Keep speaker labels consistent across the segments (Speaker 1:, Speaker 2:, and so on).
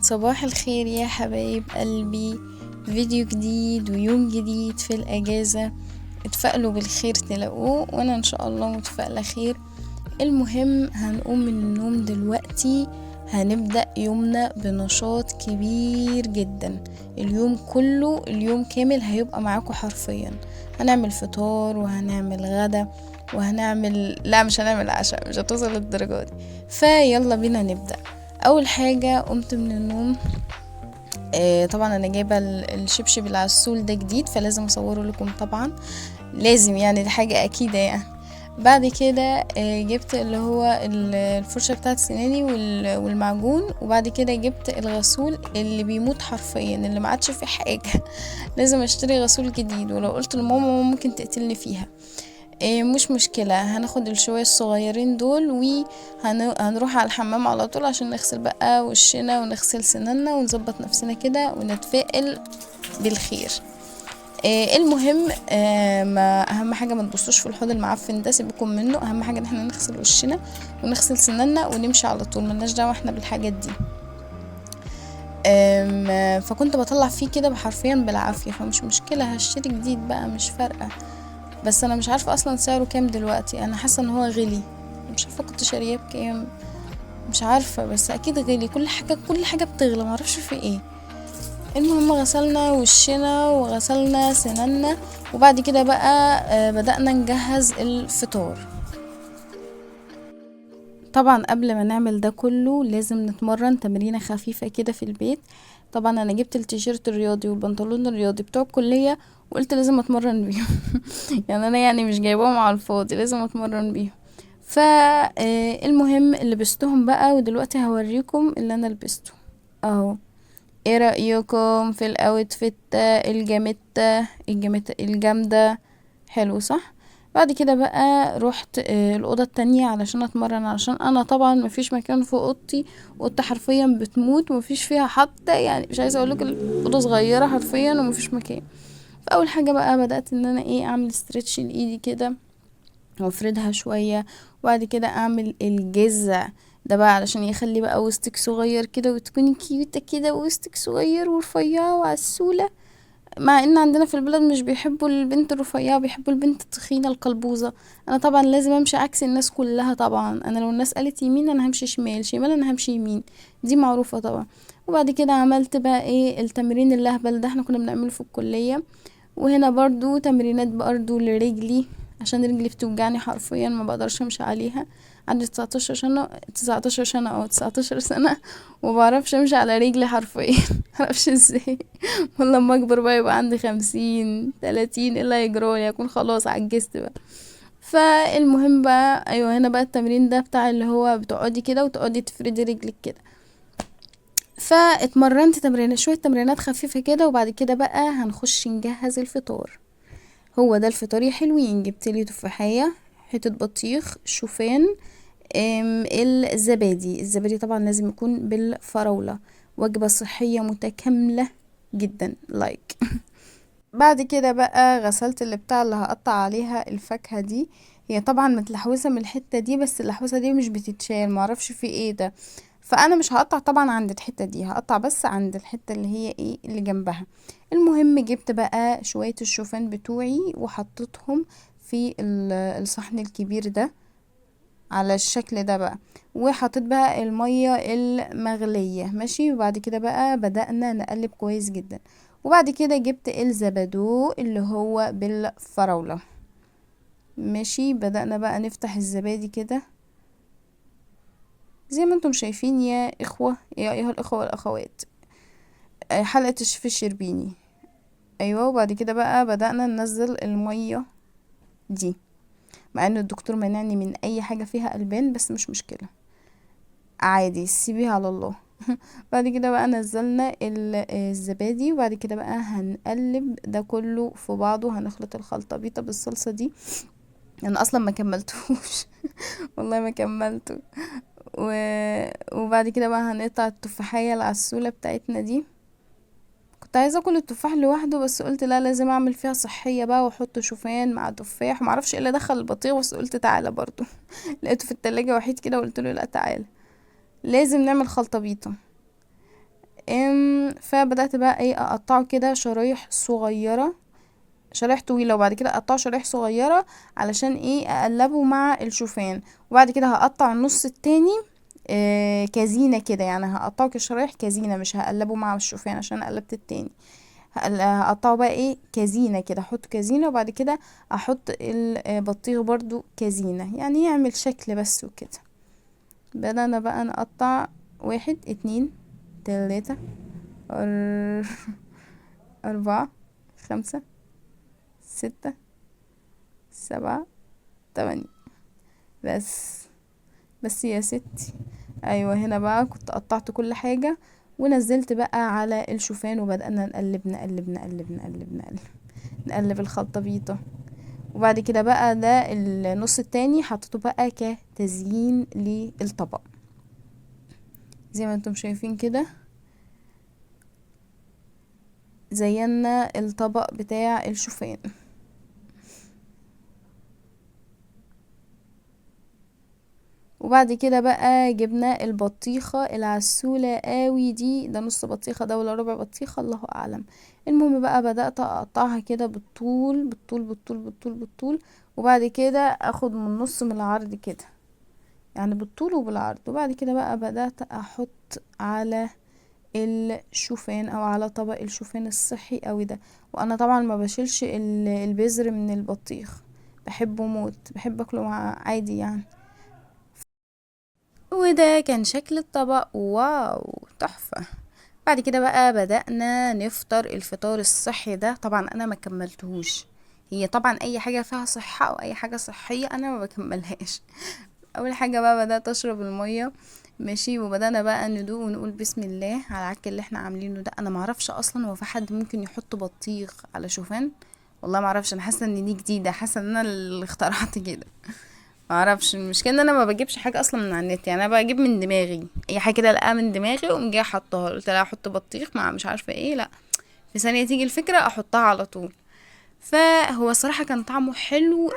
Speaker 1: صباح الخير يا حبايب قلبي. فيديو جديد ويوم جديد في الأجازة، اتفائلوا بالخير تلاقوه، وانا ان شاء الله متفائلة خير. المهم هنقوم من النوم دلوقتي، هنبدأ يومنا بنشاط كبير جدا. اليوم كله، اليوم كامل هيبقى معاكم حرفيا. هنعمل فطار وهنعمل غدا وهنعمل، لا مش هنعمل عشاء، مش هتوصل للدرجة دي. فيلا بينا نبدأ. اول حاجة قمت من النوم، طبعا انا جايبه الشبشب العسول ده جديد، فلازم اصوره لكم طبعا، لازم يعني، دي حاجه اكيده يعني. بعد كده جبت اللي هو الفرشه بتاعت سناني والمعجون، وبعد كده جبت الغسول اللي بيموت حرفيا، اللي ما عادش فيه حاجه لازم اشتري غسول جديد، ولو قلت لماما ممكن تقتلني فيها. مش مشكلة، هناخد الشوية الصغيرين دول وهنروح على الحمام على طول عشان نغسل بقى وشنا ونغسل سنانا ونظبط نفسنا كده ونتفائل بالخير. المهم، ما اهم حاجة ما تبصوش في الحوض المعفن ده، سيبكم منه. اهم حاجة ان احنا نغسل وشنا ونغسل سنانا ونمشي على طول، ملناش دعوة احنا بالحاجات دي. فكنت بطلع فيه كده حرفيا بالعافية، فمش مشكلة، هشتري جديد بقى مش فارقة. بس انا مش عارفه اصلا سعره كام دلوقتي، انا حاسه ان هو غلي، مش عارفه كنت شارياه بكام، مش عارفه، بس اكيد غلي. كل حاجه بتغلى، معرفش في ايه. المهم غسلنا وشنا وغسلنا سنانا، وبعد كده بقى بدأنا نجهز الفطار. طبعا قبل ما نعمل ده كله لازم نتمرن تمرينة خفيفة كده في البيت. طبعا انا جبت التيشيرت الرياضي والبنطلون الرياضي بتوع الكلية، وقلت لازم اتمرن بيهم يعني انا يعني مش جايباهم على الفاضي، لازم اتمرن بيهم. فالمهم لبستهم بقى، ودلوقتي هوريكم اللي انا لبسته اهو. ايه رأيكم في الاوتفيت الجامدة؟ حلو صح؟ بعد كده بقى رحت الأوضة التانية علشان اتمرن، علشان انا طبعا مفيش مكان في اوضتي. اوضتي حرفيا بتموت، ومفيش فيها حتى، يعني مش عايزة اقولك الأوضة صغيرة حرفيا ومفيش مكان. فاول حاجة بقى بدأت ان انا اعمل استرتش لايدي كده وافردها شوية، وبعد كده اعمل الجذع ده بقى علشان يخلي بقى وسطك صغير كده، وتكوني كيوتة كده ووسطك صغير ورفيعة وعسولة. مع ان عندنا في البلد مش بيحبوا البنت الرفيعة، بيحبوا البنت التخينة القلبوزة. انا طبعا لازم امشي عكس الناس كلها، طبعا انا لو الناس قالت يمين انا همشي شمال، شمال انا همشي يمين، دي معروفة طبعا. وبعد كده عملت بقى التمرين اللهبل ده احنا كنا بنعمله في الكلية. وهنا برضو تمرينات برضو لرجلي، عشان رجلي بتوجعني حرفيا، ما بقدرش امشي عليها. عندي 19 سنة او 19 سنة ومبعرفش امشي على رجلي حرفيا معرفش ازاي ولما اكبر بقى يبقى عندي 50 30، ايه اللي هيجرالي؟ اكون خلاص عجزت بقى. فالمهم بقى، ايوه هنا بقى التمرين ده بتاع اللي هو بتقعدي كده وتقعدي تفردي رجلك كده. فاتمرنت شوية تمرينات خفيفة كده، وبعد كده بقى هنخش نجهز الفطار. هو ده الفطار يا حلوين. جبت لي تفاحية، حتة بطيخ، شوفان، الزبادي طبعا لازم يكون بالفراولة. وجبة صحية متكاملة جدا لايك بعد كده بقى غسلت اللي بتاع اللي هقطع عليها الفاكهة دي. هي طبعا متلحوسة من الحتة دي، بس اللحوسة دي مش بتتشال، معرفش في ايه ده. فانا مش هقطع طبعا عند الحتة دي، هقطع بس عند الحتة اللي هي اللي جنبها. المهم جبت بقى شوية الشوفان بتوعي وحطيتهم في الصحن الكبير ده على الشكل ده بقى. وحطيت بقى المية المغلية ماشي، وبعد كده بقى بدأنا نقلب كويس جدا. وبعد كده جبت الزبادو اللي هو بالفراولة ماشي. بدأنا بقى نفتح الزبادي كده زي ما انتم شايفين يا اخوة، يا ايها الاخوة والاخوات. حلقة الشيف الشربيني. ايوه. وبعد كده بقى بدأنا ننزل المية دي، مع ان الدكتور منعني من اي حاجة فيها البان، بس مش مشكلة، عادي سيبيها على الله بعد كده بقى نزلنا الزبادي، وبعد كده بقى هنقلب ده كله في بعضه. هنخلط الخلطة بيضة بالصلصة دي، انا اصلا ما كملتوش والله ما كملته. و... وبعد كده بقى هنقطع التفاحية العسولة بتاعتنا دي. كنت عايزة اكل التفاح لوحده، بس قلت لا، لازم اعمل فيها صحية بقى، واحط شوفان مع تفاح، ومعرفش ايه اللي دخل البطيخ، بس قلت تعالى برضو لقيته في التلاجة وحيد كده، وقلت له لا تعالى، لازم نعمل خلطة بيضة. فبدأت بقى ايه اقطعه كده شرايح صغيرة، شرايح طويلة، وبعد كده اقطعه شرايح صغيرة علشان ايه اقلبه مع الشوفان. وبعد كده هقطع النص التاني كزينة كده، يعني هقطعه كشرايح كزينة، مش هقلبه مع الشوفان عشان قلبت التاني. هقطعه بقى ايه كزينة كده، احط كزينة، وبعد كده احط البطيخ برضو كزينة، يعني يعمل شكل بس وكده. بدأنا بقى نقطع 1 2 3 أر... 4 5 6 7 8. بس يا ستي. ايوه هنا بقى كنت قطعت كل حاجة ونزلت بقى على الشوفان، وبدأنا نقلب الخلطة بيضة. وبعد كده بقى ده النص التاني حطيته بقى كتزيين للطبق زي ما انتم شايفين كده. زينا الطبق بتاع الشوفان. وبعد كده بقى جبنا البطيخة العسولة قوي دي، ده نص بطيخة ده ولا ربع بطيخة الله اعلم. المهم بقى بدأت اقطعها كده بالطول. وبعد كده اخد من نص من العرض كده، يعني بالطول وبالعرض. وبعد كده بقى بدأت احط على الشوفان او على طبق الشوفان الصحي قوي ده. وانا طبعا ما بشيلش البذر من البطيخ، بحبه موت، بحب اكله مع عادي يعني. وده كان شكل الطبق، واو تحفة. بعد كده بقى بدأنا نفطر الفطار الصحي ده. طبعا انا ما كملتهوش، هي طبعا اي حاجة فيها صحة او اي حاجة صحية انا ما بكملهاش. اول حاجة بقى بدأت اشرب المية، ماشي، وبدأنا بقى ندوق ونقول بسم الله على العك اللي احنا عاملينه ده. انا معرفش اصلا هو في حد ممكن يحط بطيخ على شوفان، والله معرفش، انا حاسة ان دي جديدة، حاسة ان انا اللي اخترعت كده. معرفش، المشكله ان انا ما بجيبش حاجه اصلا من على النت، يعني انا بجيب من دماغي اي حاجه كده الاقيها من دماغي واقوم جايه احطها. قلت لا احط بطيخ مع مش عارفه ايه، لا، في ثانيه تيجي الفكره احطها على طول. فهو الصراحه كان طعمه حلو،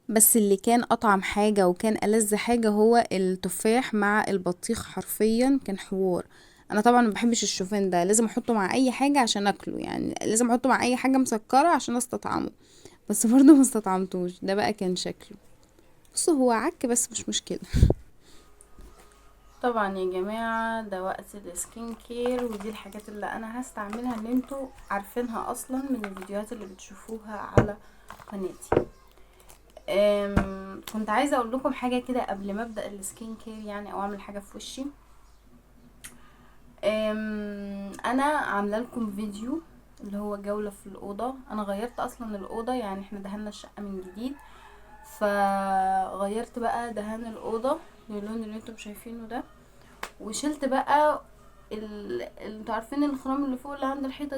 Speaker 1: بس اللي كان اطعم حاجه وكان ألذ حاجه هو التفاح مع البطيخ، حرفيا كان حوار. انا طبعا ما بحبش الشوفان ده، لازم احطه مع اي حاجه عشان اكله، يعني لازم احطه مع اي حاجه مسكره عشان استطعمه، بس برضه ما استطعمتوش. ده بقى كان شكله، بص هو عك بس مش مشكله. طبعا يا جماعة ده وقت السكين كير، ودي الحاجات اللي انا هستعملها اللي انتوا عارفينها اصلا من الفيديوهات اللي بتشوفوها على قناتي. كنت عايزة اقول لكم حاجة كده قبل ما ابدأ السكين كير، يعني او اعمل حاجة في وشي. انا عاملة لكم فيديو اللي هو جولة في الأوضة. انا غيرت اصلا الأوضة، يعني احنا دهنا الشقة من جديد، فغيرت بقى دهان الأوضة للون اللي انتم شايفينه ده. وشلت بقى انتوا عارفين الخرام اللي فوق اللي عند الحيطة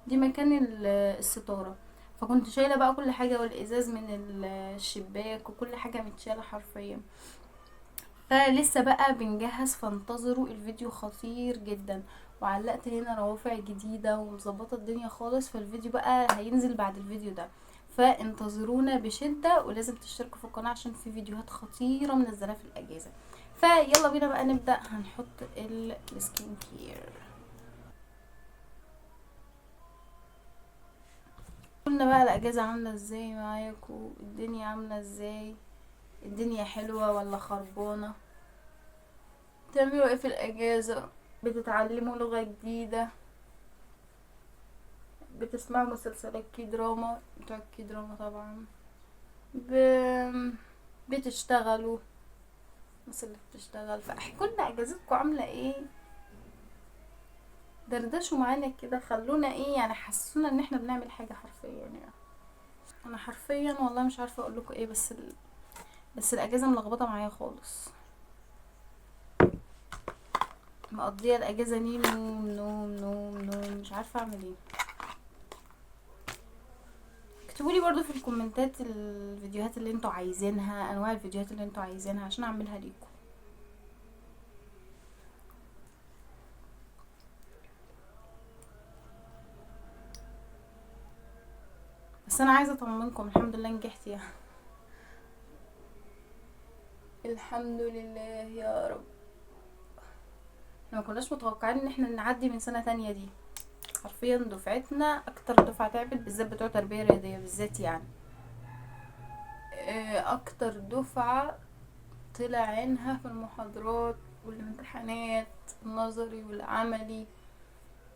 Speaker 1: دي مكان الستارة. فكنت شايلة بقى كل حاجة، والازاز من الشباك وكل حاجة متشالة حرفيا. فلسه بقى بنجهز، فانتظروا الفيديو خطير جدا. وعلقت هنا روافع جديدة ومظبطة الدنيا خالص، فالفيديو بقى هينزل بعد الفيديو ده، فانتظرونا بشدة. ولازم تشتركوا في القناة عشان في فيديوهات خطيرة منزلها في الأجازة. فيلا بينا بقى نبدأ. هنحط السكين كير. قلنا بقى الأجازة عاملة ازاي معاكم، الدنيا عاملة ازاي، الدنيا حلوة ولا خربانة، بتعملوا ايه في الأجازة، بتتعلموا لغة جديدة، بتسمعوا مسلسلات كي دراما، بتوع كي دراما طبعا، ب... بتشتغلوا، الناس اللي بتشتغل. فاحكوا لنا اجازتكم عاملة ايه، دردشوا معانا كده، خلونا ايه يعني، حسونا ان احنا بنعمل حاجة حرفيا يعني. انا حرفيا والله مش عارفة اقول لكم ايه، بس الاجازة ملخبطة معايا خالص، مقضية الاجازة دي نوم نوم نوم نوم، مش عارفة اعمل ايه. اكتبولي برضو في الكومنتات الفيديوهات اللي انتوا عايزينها، انواع الفيديوهات اللي انتوا عايزينها عشان اعملها ليكم. بس انا عايزة اطمنكم، الحمد لله نجحت يعني. الحمد لله يا رب. احنا ما كناش متوقعين ان احنا نعدي من سنة تانية دي. حرفيا دفعتنا اكتر دفعة تعبت، بالذات بتوع تربية رياضية بالذات يعني. اكتر دفعة طلع عينها في المحاضرات والامتحانات النظري والعملي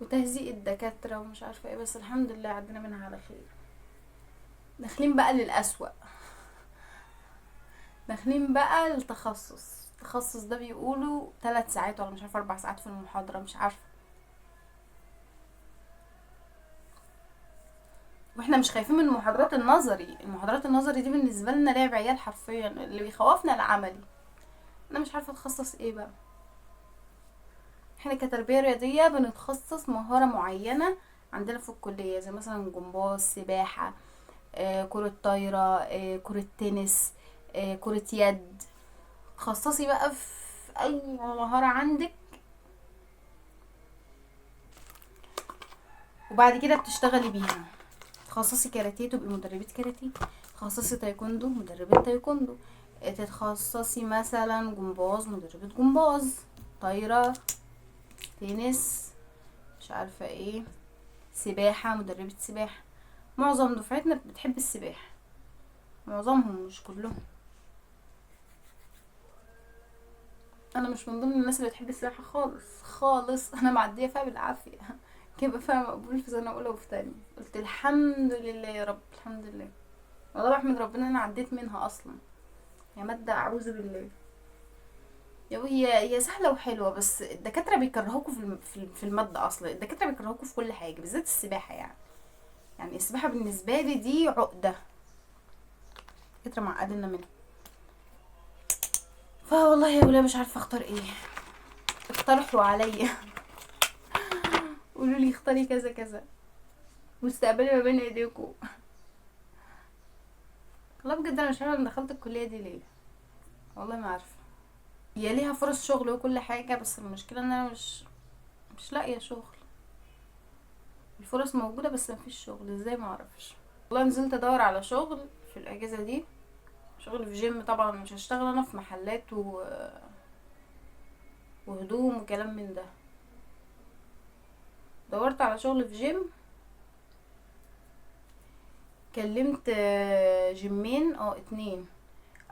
Speaker 1: وتهزيق الدكاترة ومش عارفة ايه، بس الحمد لله عدينا منها على خير. داخلين بقى للأسوأ، داخلين بقى التخصص. التخصص ده بيقولوا 3 ساعات ولا مش عارفة 4 ساعات في المحاضرة، مش عارفة. واحنا مش خايفين من المحاضرات النظري، المحاضرات النظري دي بالنسبة لنا لعب عيال حرفيا، اللي بيخوفنا العملي. انا مش عارفة اتخصص ايه بقى. احنا كتربية رياضية بنتخصص مهارة معينة عندنا في الكلية، زي مثلا جمباز، سباحة، كرة طايرة، كرة تنس، كرة يد. تخصصي بقى في اي مهارة عندك، وبعد كده بتشتغلي بيها. تخصصي كاراتيه تبقي مدربة كاراتيه، تخصصي تايكوندو مدربة تايكوندو، تتخصصي مثلا جمباز مدربة جمباز، طايرة، تنس، مش عارفة ايه، سباحة مدربة سباحة. معظم دفعتنا بتحب السباحة، معظمهم مش كلهم. انا مش من ضمن الناس اللي بتحب السباحة خالص خالص، انا معدية فيها بالعافية. كده فيها مقبول في سنة اولى وفي تانية، قلت الحمد لله يا رب، الحمد لله. والله بحمد ربنا ان انا عديت منها اصلا. يا مادة اعوذ بالله. هي سهلة وحلوة، بس الدكاترة بيكرهوكوا في المادة اصلا. الدكاترة بيكرهوكوا في كل حاجة، بالذات السباحة يعني. يعني السباحة بالنسبة لي دي عقدة، الدكاترة معقدنا منها. فوالله يا ولا مش عارفة اختار ايه. اقترحوا عليا. قولوا لي اختاري كذا كذا، مستقبلي ما بين ايديكم. والله بجد انا مش عارفة انا دخلت الكلية دي ليه، والله ما عارفة. هي ليها فرص شغل وكل حاجة، بس المشكلة ان انا مش لاقية شغل. الفرص موجودة بس مفيش شغل، ازاي ما اعرفش. والله نزلت ادور على شغل في الاجازة دي، شغل في جيم طبعا، مش هشتغل انا في محلات وهدوم وكلام من ده. دورت على شغل في جيم، كلمت جيمين 2.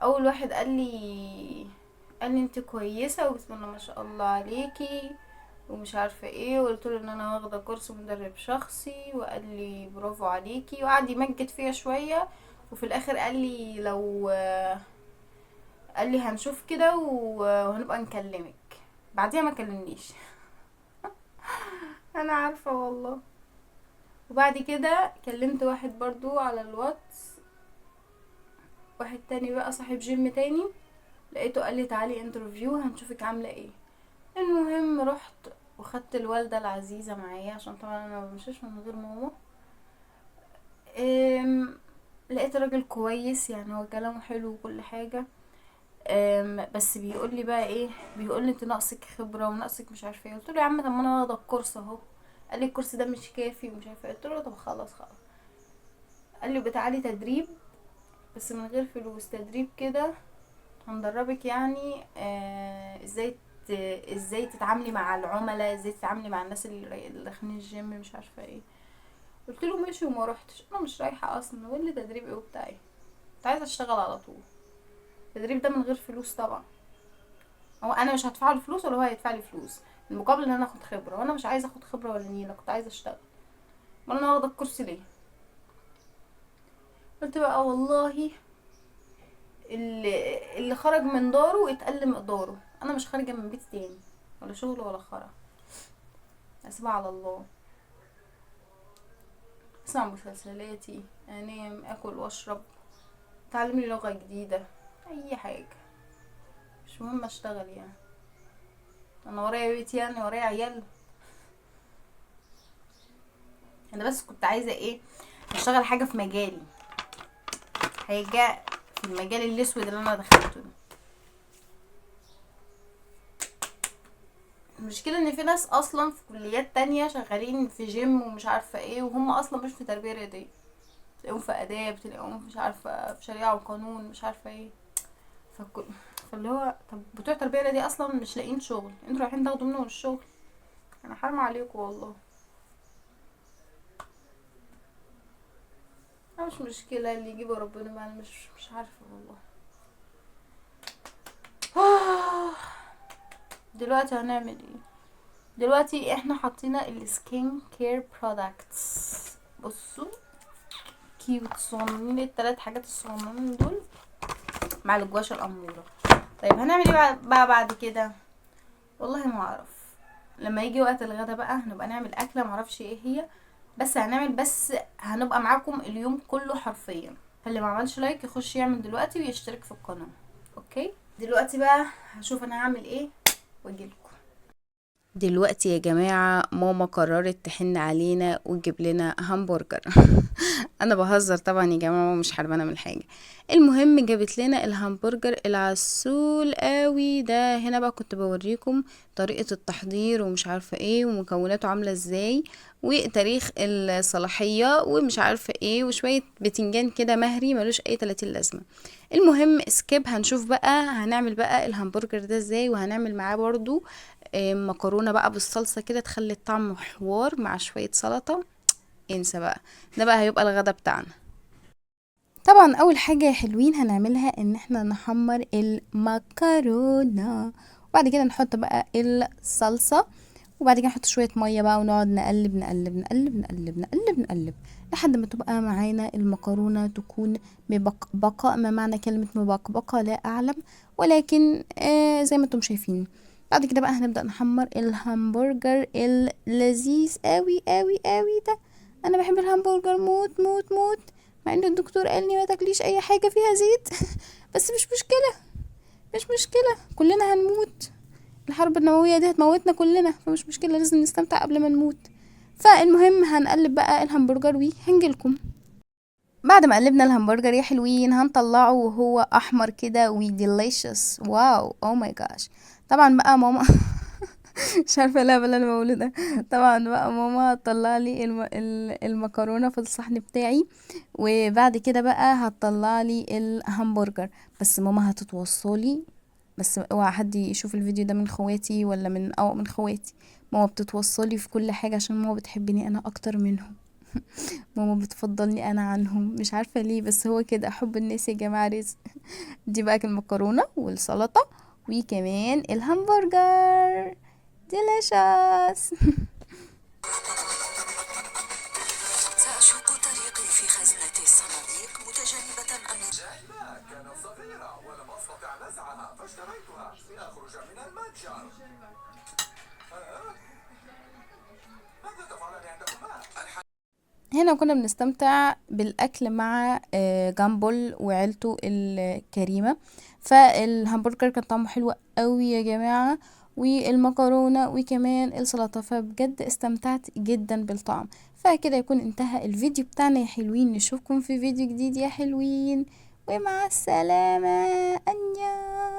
Speaker 1: اول واحد قال لي انت كويسه وبسم الله ما شاء الله عليكي ومش عارفه ايه، وقلت له ان انا واخده كورس مدرب شخصي، وقال لي برافو عليكي، وقعد يمجد فيا شويه. وفي الاخر قال لي هنشوف كده وهنبقى نكلمك. بعديها ما كلمنيش. انا عارفه والله. وبعد كده كلمت واحد برضو على الواتس، واحد تاني بقى صاحب جيم تاني، لقيته قال لي تعالي انترفيو هنشوفك عامله ايه. المهم رحت وخدت الوالده العزيزه معايا، عشان طبعا انا ما بمشيش من غير ماما. لقيت راجل كويس يعني، هو كلامه حلو وكل حاجه. بس بيقول لي بقى ايه، بيقول لي انت ناقصك خبره وناقصك مش عارفه ايه. قلت له يا عم طب ما انا واخده الكورس اهو. قال لي الكورس ده مش كافي ومش عارفه ايه. قلت له طب خلاص خلاص. قال لي بتعالي تدريب بس من غير فلوس، تدريب كده هندربك يعني ازاي تتعاملي مع العملاء، ازاي تتعاملي مع الناس اللي داخلين الجيم مش عارفه ايه. قلت له ماشي وما روحتش، انا مش رايحه اصلا، واللي تدريب ايه وبتاعي، كنت عايزه اشتغل على طول. التدريب ده من غير فلوس طبعا، هو انا مش هدفع له فلوس ولا هو هيدفع لي فلوس، المقابل ان انا اخد خبره، وانا مش عايزه اخد خبره ولا نيله، كنت عايزه اشتغل. امال انا واخده الكورس ليه؟ قلت بقى والله اللي خرج من داره اتقل مقداره، انا مش خارجه من بيت تاني ولا شغل ولا خرا، اسيبها على الله. اسمع مسلسلاتي، انام، اكل واشرب، اتعلم لي لغه جديده، اي حاجه، مش مهم اشتغل يعني. انا ورايا بيت يعني، ورايا عيال. انا بس كنت عايزه ايه، اشتغل حاجه في مجالي، حاجه في المجال الاسود اللي انا دخلته ده. المشكلة ان في ناس اصلا في كليات تانية شغالين في جيم ومش عارفة ايه، وهم اصلا مش في تربية رياضية، تلاقيهم في اداب، تلاقيهم مش عارفة في شريعة وقانون مش عارفة ايه.
Speaker 2: فاللي هو طب بتوع التربيه دي اصلا مش لاقيين شغل، انتوا رايحين تاخدوا منهم الشغل؟ انا حرام عليكم والله. مش مشكله اللي يجيبه ربنا بقى، أنا مش عارفه والله. دلوقتي هنعمل ايه؟ دلوقتي احنا حطينا السكين كير برودكتس، بصوا كيوت صغننين، التلات حاجات الصغننين دول مع الجواشة الأمورة. طيب هنعمل ايه بقى بعد كده؟ والله ما اعرف، لما يجي وقت الغدا بقى هنبقى نعمل اكله معرفش ايه هي، بس هنعمل، بس هنبقى معاكم اليوم كله حرفيا. فاللي ما عملش لايك يخش يعمل دلوقتي ويشترك في القناه. اوكي دلوقتي بقى هشوف انا هعمل ايه واجيلكم. دلوقتي يا جماعة ماما قررت تحن علينا وتجيب لنا همبرجر. انا بهزر طبعا يا جماعة، ماما مش حرمانة من حاجة. المهم جابت لنا الهمبرجر العسول قوي ده. هنا بقى كنت بوريكم طريقة التحضير ومش عارفة ايه ومكوناته عاملة ازاي وتاريخ الصلاحية ومش عارفة ايه وشوية بتنجان كده مهري ملوش اي 30 لازمة. المهم سكيب، هنشوف بقى هنعمل بقى الهمبرجر ده ازاي، وهنعمل معاه برضو مكرونة بقى بالصلصة كده تخلي الطعم حوار مع شوية سلطة. انسى بقى، ده بقى هيبقى الغدا بتاعنا. طبعا اول حاجة يا حلوين هنعملها ان احنا نحمر المكرونة، وبعد كده نحط بقى الصلصة، وبعد كده نحط شوية مية بقى ونقعد نقلب نقلب نقلب نقلب نقلب نقلب لحد ما تبقى معانا المكرونة تكون مبقبقة. ما معنى كلمة مبقبقة لا أعلم، ولكن زي ما انتم شايفين. بعد كده بقى هنبدأ نحمر الهمبرجر اللذيذ قوي قوي قوي ده. انا بحب الهمبرجر موت موت موت، مع ان الدكتور قال لي ما تاكليش اي حاجة فيها زيت. بس مش مشكلة، مش مشكلة، كلنا هنموت. الحرب النووية دي هتموتنا كلنا، فمش مشكلة، لازم نستمتع قبل ما نموت. فالمهم هنقلب بقى الهمبرجر وهنجيلكم. بعد ما قلبنا الهمبرجر يا حلوين هنطلعه وهو احمر كده وديليشس، واو او ماي جاش. طبعا بقى ماما مش عارفه لا بلا انا بقوله ده. طبعا بقى ماما هتطلع لي المكرونه في الصحن بتاعي، وبعد كده بقى هتطلع لي الهمبرجر. بس ماما هتتوصلي، بس اوعى حد يشوف الفيديو ده من خواتي ولا من خواتي. ماما بتتوصلي في كل حاجه عشان ماما بتحبني انا اكتر منهم. ماما بتفضلني انا عنهم، مش عارفه ليه، بس هو كده حب الناس يا جماعه رزق. دي بقى المكرونه والسلطه وكمان الهمبرجر ديليشس. سأشق طريقي في خزنة الصناديق متجنبة أن جعلها كانت صغيرة ولم أستطع نزعها فاشتريتها لأخرج من المتجر. ماذا تفعلان عندكما؟ هنا كنا بنستمتع بالأكل مع جامبل وعيلته الكريمة. فالهمبرجر كان طعمه حلو قوي يا جماعة، والمكرونة وكمان السلطة، فبجد استمتعت جدا بالطعم. فكده يكون انتهى الفيديو بتاعنا يا حلوين، نشوفكم في فيديو جديد يا حلوين، ومع السلامة. أنيا.